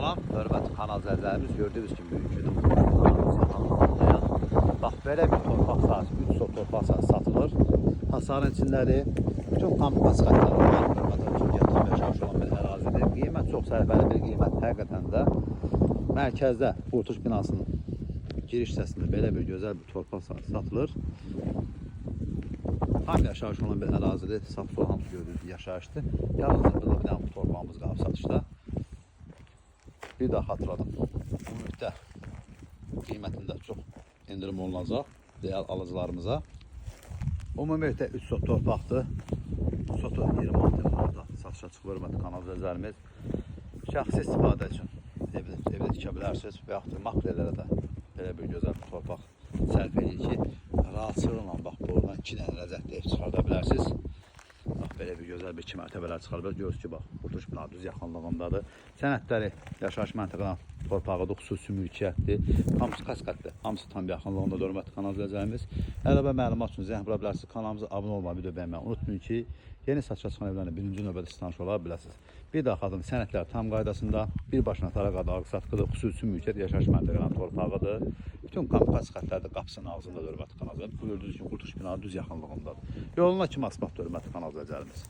Salam, hörmətli kanal izləyicilərimiz, gördüyünüz kimi bugünkü yaxınlığındayıq. Bax, belə bir torpaq sahəsi, 3 sot torpaq sahəsi satılır. Hasarın içindədir. Bütün kampas xətləri var. Hörmətli Türkiyə tam yaşamış olan bir ərazidir. Qiymət çox sərfəli bir qiymət. Həqiqətən də mərkəzdə, qurtuş binasının giriş hissəsində belə bir gözəl bir torpaq sahəsi satılır. Tam yaşayış olan bir ərazidir. Saf-sol hamısı gördüyünüz yaşayışdır. Yalnız burada bir dənə bu torpağımız qalıb satışda. Bir daha xatırladım. Ümumilikdə qiymətində çox indirim olunacaq deyil alıcılarımıza. Ümumilikdə 3 sot torpaqdır. Sotu 20 manatda satışa çıxır, hörmətli kanal izləyicilərimiz. Şəxsi istifadə üçün evdə tikə bilərsiniz və yaxud da maklerlərə də belə bir gözəl bir torpaq sərf edir ki, rahatçılıqla bax buradan 2 dənə ləzzətli ev çıxarda bilərsiniz. Bax, belə bir gözəl bir 2 mərtəbələr çıxarır. Görürsünüz ki, bax, qurtuş bina düz yaxınlığındadır. Sənədləri yaşayış məntəqədən torpağıdır, xüsusi mülkiyyətdir. Hamısı kaskatdır. Hamısı tam yaxınlığında hörmətli kanal izləyicilərimiz. Əlavə məlumat üçün zəng vura bilərsiniz. Kanalımıza abunə olmağı, video bəyənməyi unutmayın ki, yeni satışa çıxan evlərlə birinci növbədə siz tanış ola biləsiniz. Bir daha xatırlayın, sənədlər tam qaydasında, birbaşına taraqada alqı-satqıdır, xüsusi mülkiyyət yaşayış məntəqədən torpağıdır. Bütün kampas xətləri də qapısının ağzında hörmətli kanal izləyicilərimiz. Bu gördüyünüz kimi qurtuş bina düz yaxınlığındadır. Yoluna kimi asfalt hörmətli kanal izləyicilərimiz.